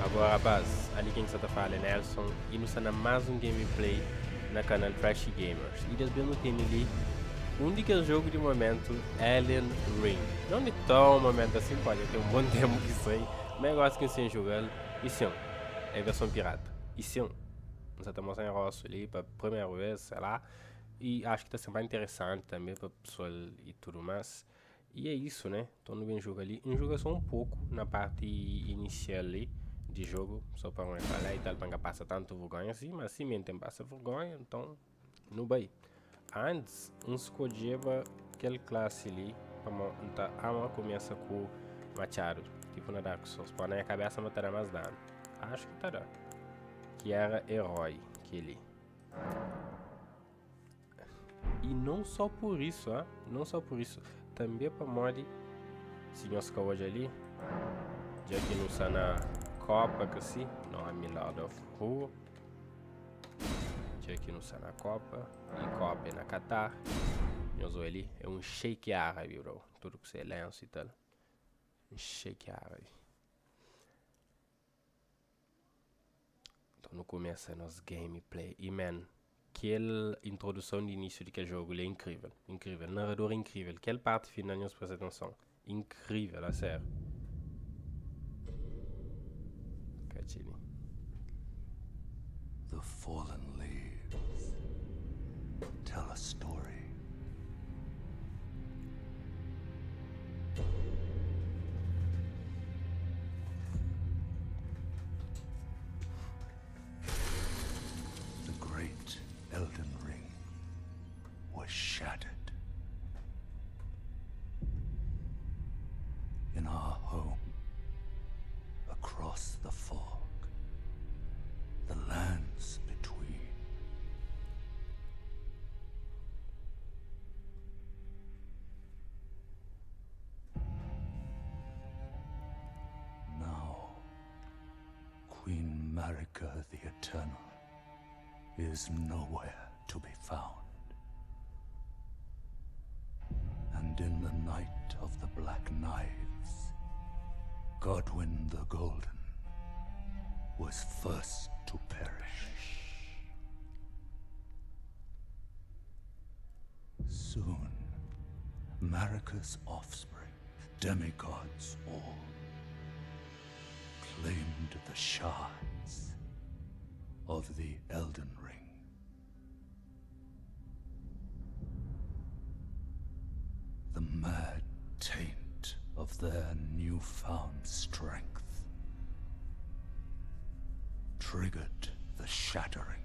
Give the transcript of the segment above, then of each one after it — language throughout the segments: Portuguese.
Agora, rapaz, ali quem está falando é Nelson e nos está mais um gameplay na canal Trash Gamers. E desde no tem ali um único jogo de momento, Elden Ring. Não de tão momento assim, pode ter um bom tempo que sei, mas eu gosto que você jogando. E sim, é a versão pirata. E sim, nós estamos mostrando rosto ali para a primeira vez, sei lá. E acho que está sendo bem interessante também para o pessoal e tudo mais. E é isso, né? Estou no bem jogo ali. Jogo só um pouco na parte inicial ali de jogo, só para não falar e tal, para não passar tanto vergonha assim, mas se mesmo tem passa vergonha, então, no bem. Antes, escolheva aquele classe ali, para a arma começa com machado, tipo na Dark Souls, para na cabeça não terá mais dano. Acho que terá. Que era herói, aquele. E não só por isso, não só por isso, também para mod, se nós que hoje ali, já que não está na Copa, que assim, não é Milord of Who, já que não está na Copa, e Copa é na Qatar, nós ali, é um shake árabe, bro, tudo que você lança e tal, um shake árabe. Então no começo é nosso gameplay, e man, aquela introdução de início de aquele jogo, ele é incrível, incrível, narrador incrível, aquela parte final, nós presta atenção, incrível, a sério. Catini. The fallen leaves tell a story. The great Elden Ring was shattered. In our home, across the fog, the lands between. Now, Queen Marika the Eternal is nowhere to be found. And in the night of the Black Knives, Godwyn the Golden was first to perish. Soon, Marika's offspring, demigods all, claimed the shards of the Elden Ring. The mad taint of their newfound strength triggered the shattering.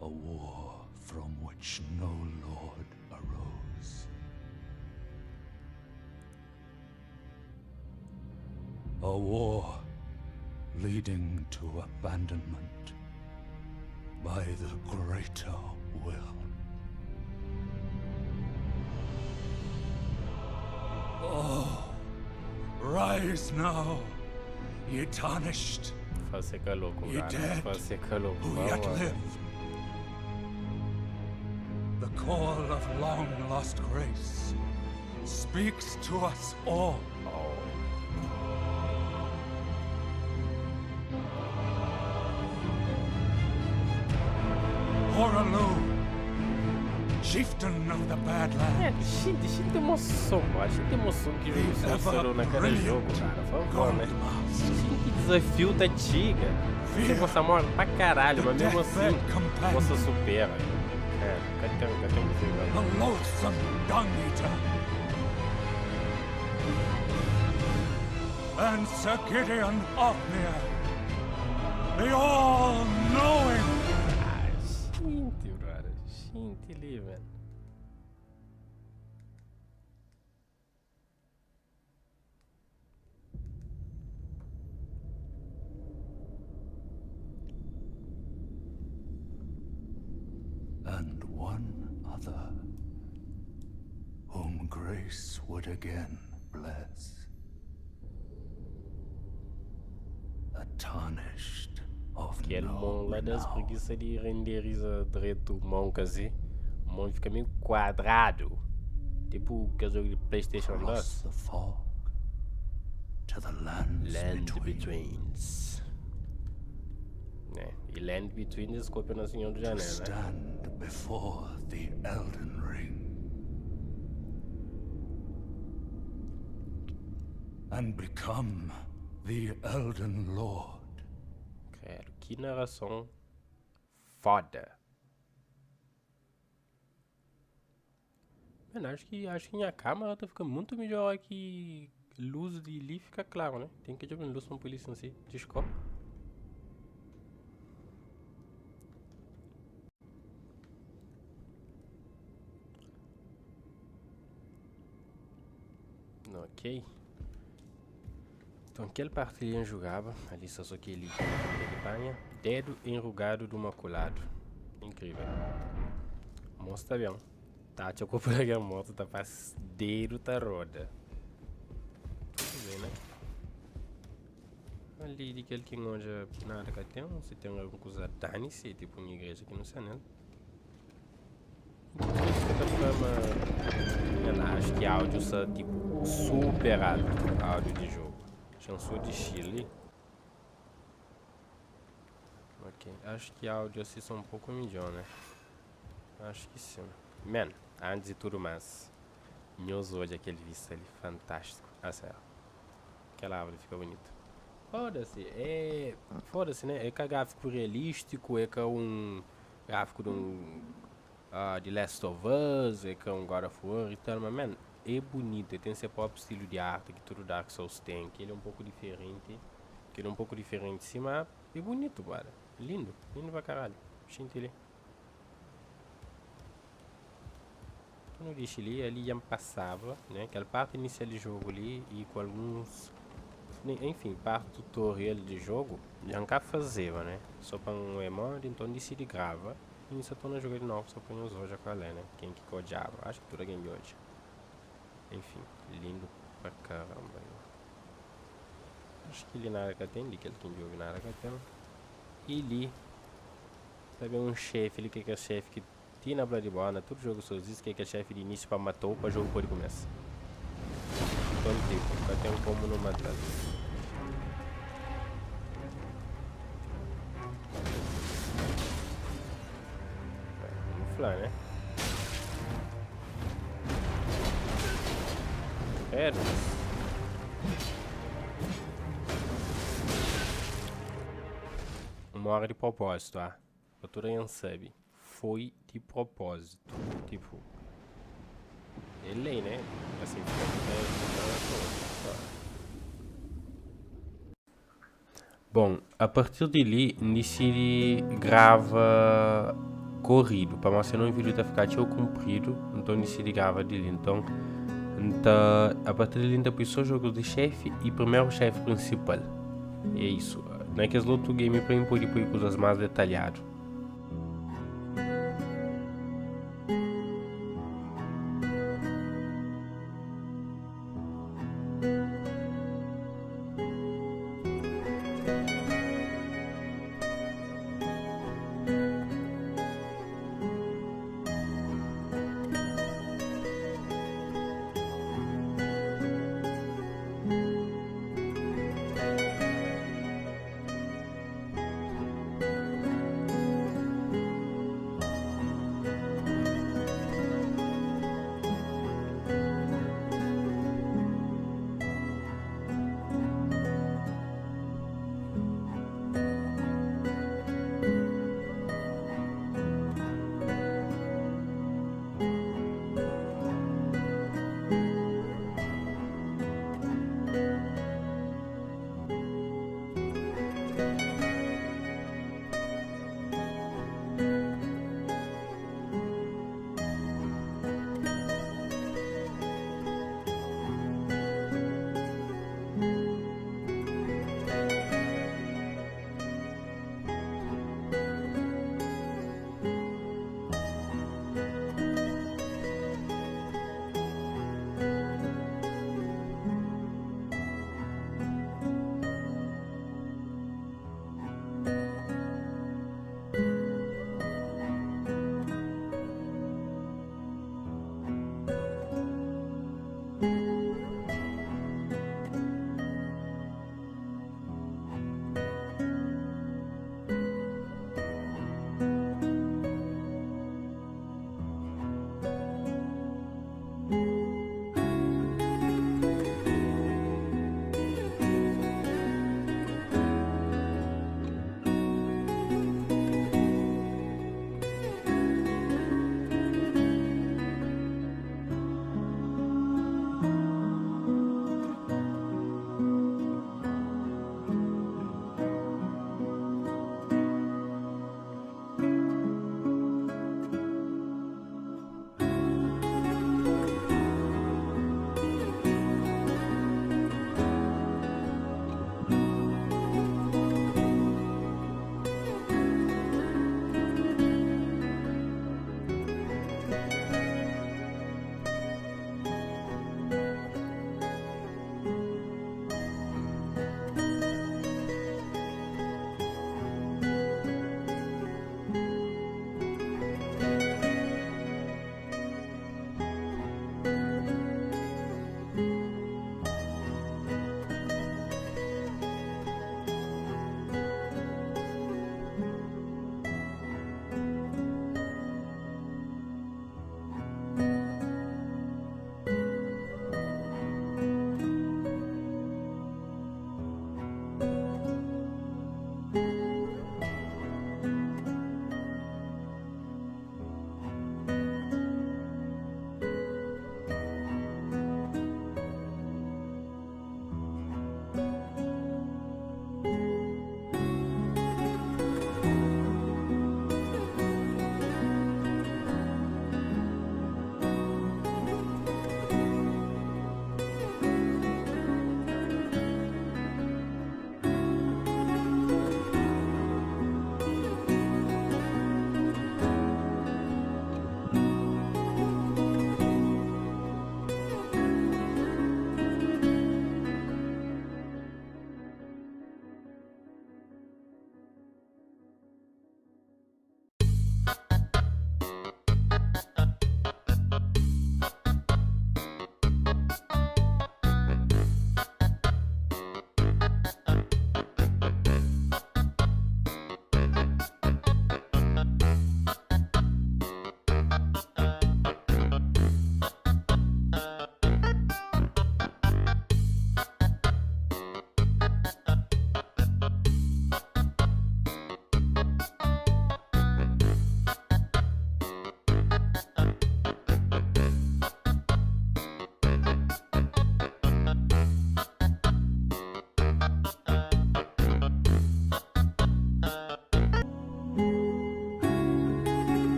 A war from which no lord arose. A war leading to abandonment by the greater will. Oh, rise now, ye tarnished, Fazer calor, ye cara. dead, Fazer calor, who yet live. The call of long-lost grace speaks to us all. Horalu, chieftain of the Badlands. Gente emoção, a gente emoção que jogo funcionou naquele jogo, cara. Por favor, né? Que desafio da Tiga. Você gosta morre pra caralho, mas mesmo assim, você supera. Cadê A que loathsome dung eater. And Sir Gideon Ofnir, the all-knowing. Gente, brother. Gente ali, velho. And one other, whom grace would again bless. A tarnished of Aquele no mão lá das renown. preguiças de renderiza direito mão, quer dizer, o mão fica meio quadrado. Tipo aquele jogo de PlayStation 2. Across the fog to the lands Land between. Betweens. Né? E Land Between desculpa Nosso Senhor do Janeiro, né? Stand before the Elden Ring and become the Elden Lord. Cara, que narração foda. Mano, acho que a câmera tá ficando muito melhor aqui. Luz de ali fica claro, né? Tem que jogar luz para polícia assim. Desculpa. Ok. Então aquele partilhão jogava. Ali só aquele de banha. Dedo enrugado do maculado. Incrível. Mostra bem. Tá, te ocupa a moto, tá passeiro, tá roda. Tudo bem, né? Ali de aquele que não já nada que tem, se tem alguma coisa dane-se, tipo uma igreja aqui no Sanel. Acho que áudio está tipo super alto, áudio de jogo. Chanson de Chile. Ok, acho que áudio assim são um pouco melhor, né? Acho que sim. Man, antes de tudo mais, meus hoje aquele visto ali, fantástico. Ah, sério. Aquela árvore fica bonita. Foda-se, né? É que é gráfico realístico, é que é um gráfico de Last of Us, é que é um God of War e tal, mas, man, é bonito, ele tem seu próprio estilo de arte que todo Dark Souls tem, que ele é um pouco diferente, sim, mas é bonito, cara. Lindo pra caralho. Gente, ele. Então, eu deixo ali já me passava, né? Aquela parte inicial do jogo ali e com alguns. Enfim, parte tutorial de jogo, já não fazia, né? Só para um emoji, então decidi grava. E só tô no jogo de novo, só põe os hoje com a né? Quem que codiava, acho que tudo é game de hoje. Enfim, lindo pra caramba. Acho que ele na área que tem, ali que ele tem jogo na área que tem. E ali, sabe um chefe ali, que é o chefe que tinha na Bloodborne, todo jogo só existe, que é o chefe de início pra matar para o jogo pode começar. Então, tipo, não tem como não matar. Né? Uma hora de propósito, ah. A todo mundo sabe. Foi de propósito. Tipo. Ele, né? Assim, bom, a partir dali, decidi grava corrido, para você não vídeo ficar tão comprido, então decidi gravar dele. Então, a partir dali, depois só jogo de chefe e primeiro chefe principal. E é isso. Naqueles outros game para impor depois coisas mais detalhadas.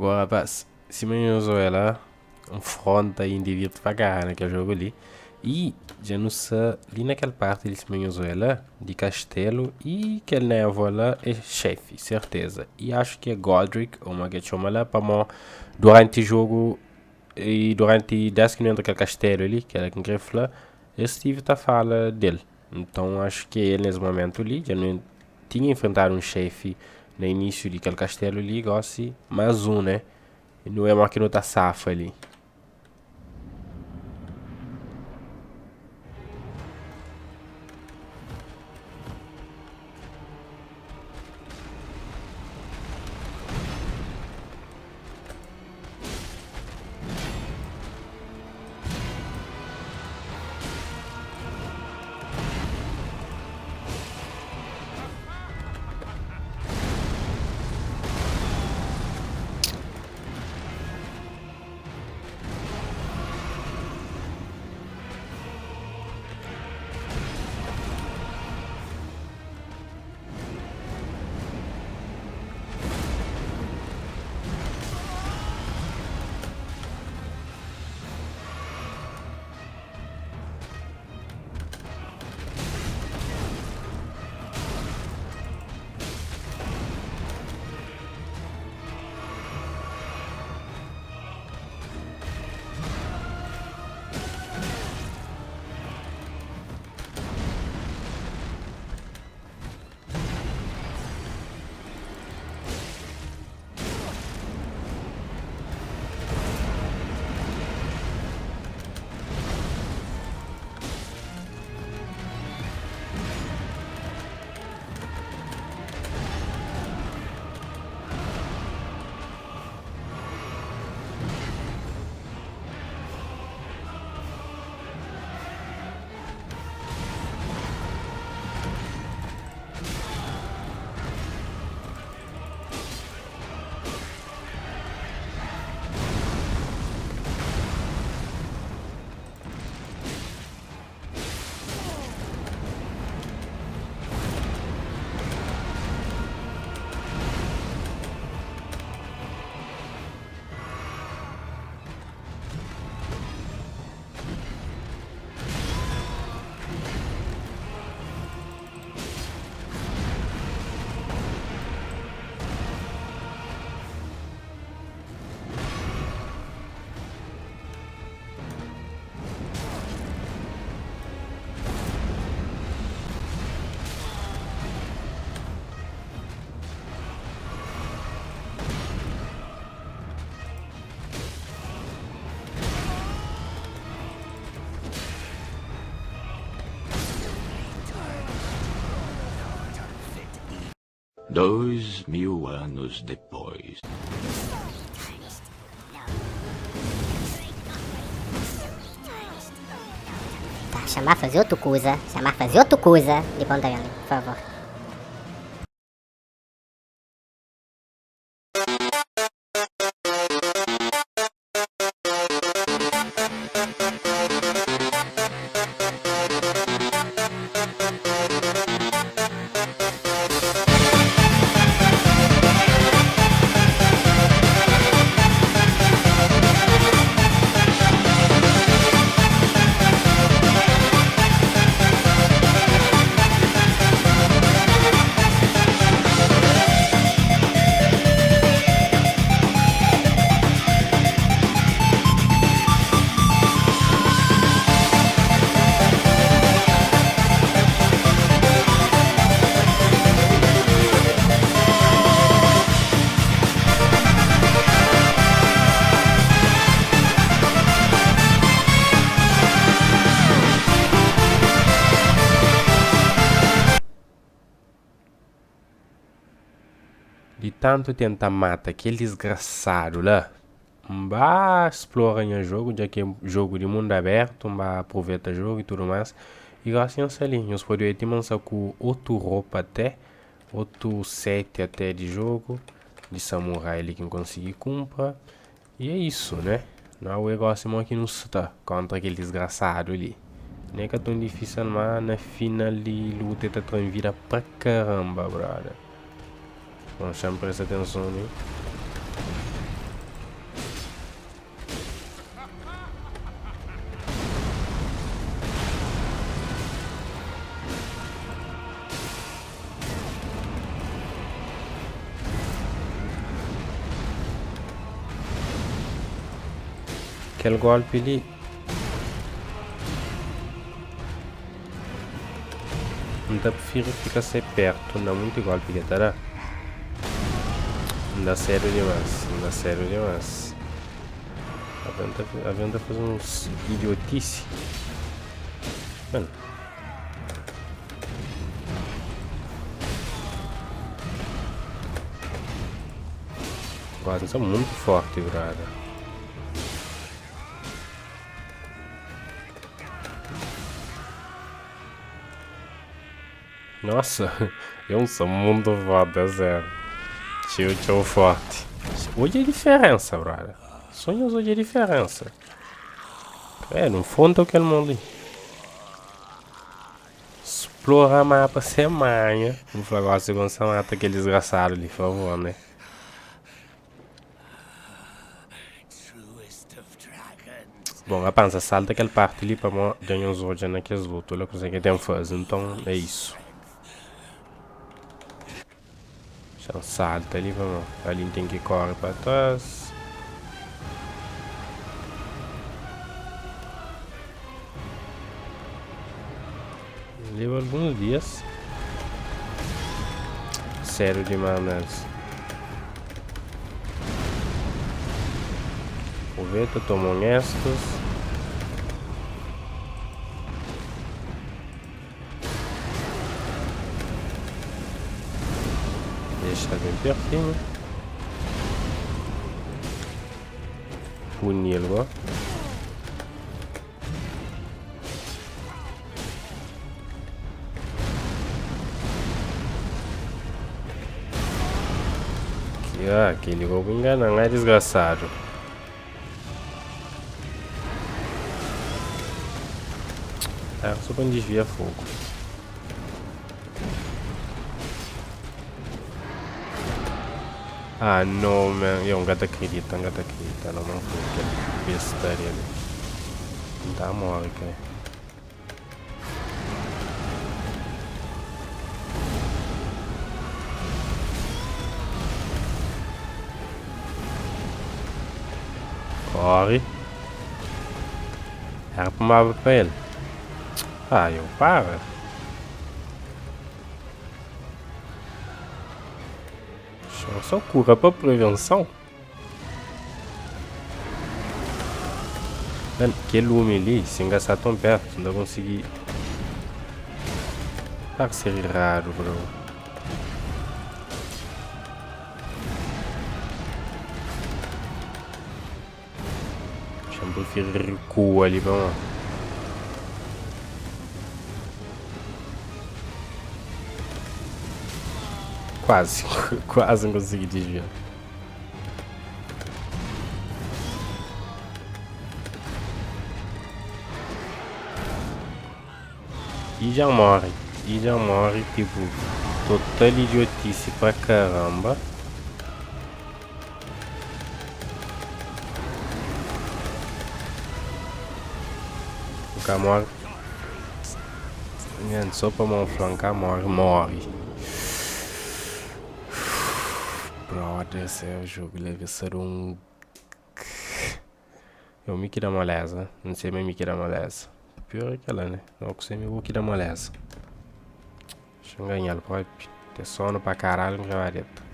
Agora, rapaz, se me usou ela, fronte indivíduo pra caralho naquele jogo ali. E já não sei, ali naquela parte eles me usou ela de castelo e aquele névoa lá é chefe, certeza. E acho que é Godric, ou uma que chama lá, para mim, durante o jogo e durante 10 que não entra aquele castelo ali, que era com grife lá, eu estive a falar dele. Então acho que ele nesse momento ali, já não tinha enfrentado um chefe no início daquele castelo ali, gosto mais um, né? E não é uma que não tá safa ali. Dois mil anos depois. Tá, chamar fazer outra coisa. Chamar fazer outra coisa de Ponta Grande, por favor. De tanto tentar matar aquele desgraçado lá, vá explorar o jogo, já que é jogo de mundo aberto, vá aproveitar o jogo e tudo mais. E assim ali, nós podemos ter mansa com outro roupa até, outro set até de jogo, de samurai ali que não consegui comprar. E é isso, né? Não é negócio aqui não está contra aquele desgraçado ali. Nem que é tão difícil, mas na final de luta tá tão vida pra caramba, brother. Vamos chamar essa atenção, né? Aquele golpe ali. Ainda prefiro ficar sem perto, não muito golpe que dará. Ainda sério demais, ainda sério demais. A venda faz uns idiotice. Mano. Quase são muito fortes, brother. Nossa, eu sou muito foda, zero. Tio forte. Hoje é diferença, brother. Sonhos hoje é diferença. No fundo aquele mundo ali. Explora mapa semana. Vou falar agora, segundo você mata aquele desgraçado ali, por favor, né? Bom, a pança salta aquela parte ali para ganhar uns olhos naqueles lutos. Olha o que você tem que fazer, então é isso. Então salta ali, vamos. Ali tem que correr para trás. Leva alguns dias. Sério demais mesmo. Aproveita, toma honestos. Deixa bem pertinho. Punir-lo, ó. Aquele roubo enganando, é desgraçado. Só pra desviar fogo. Não, man. Eu não acredito, não acredito. Não foi aquele besteira ali. Não tá morre, cara. Corre. Era pro mapa pra ele. Eu para. Só cura pra prevenção. Mano, que lume ali, sem gastar tão perto, ainda consegui. Para ser raro, bro. Eu prefiro recuo ali, vamos. Quase, quase não consegui desviar. E já morre, tipo, total idiotice pra caramba. O cara morre. Só pra mão flancar, morre. Brother, esse é o jogo, deve ser um... É o Mickey da moleza, não sei mais Mickey da moleza. Pior é aquela, né? Não sei me Mickey da moleza. Deixa eu ganhar, pode ter sono pra caralho no gabarito.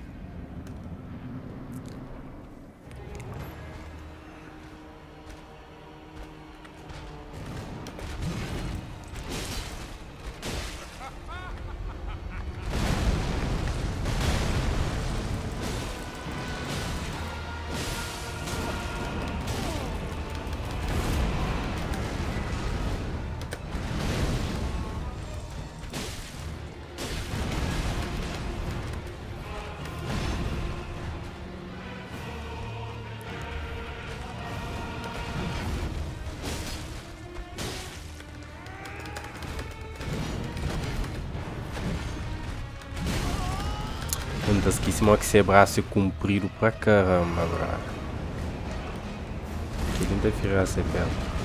Esqueci que esse braço é comprido pra caramba, brother. Ele não deve virar essa perto.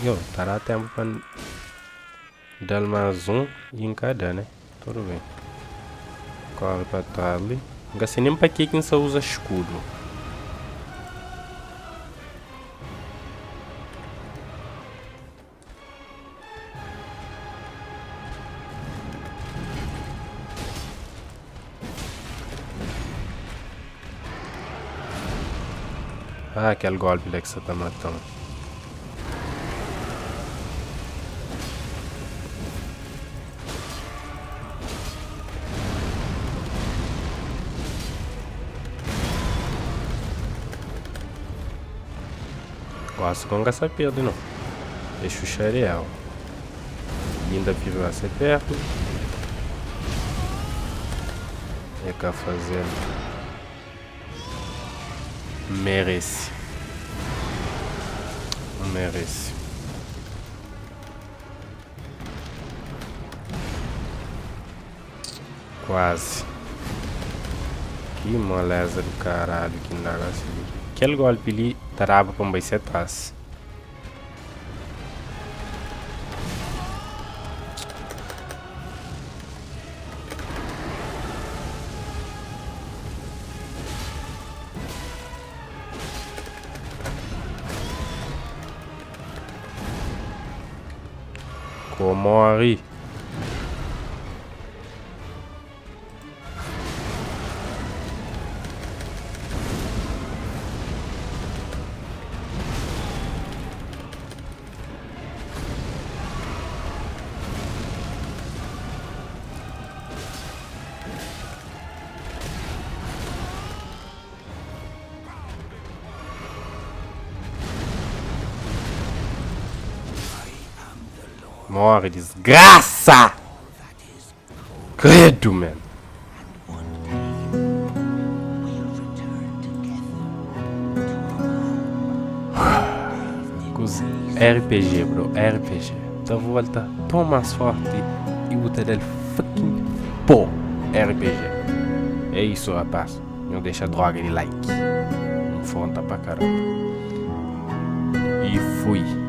Eu, dará tempo pra dar mais um e encadar, né? Tudo bem. Corre pra trás ali. Não gastei nem pra que você usa escudo. Ah, aquele golpe lá que você tá matando. Gosto com essa perda, não. Deixa o Xeriel. Ainda vive vai ser perto. E cá fazendo. Merece. Merece. Quase. Que moleza do caralho, que negócio ali. Aquele golpe ali trava pra um bem atrás. Morre. Morre, desgraça! Credo, mano. RPG, bro. RPG. Da volta tão mais forte e o dele fucking pô. RPG. É isso, rapaz. Não deixa a droga de like. Não fonta pra caramba. E fui.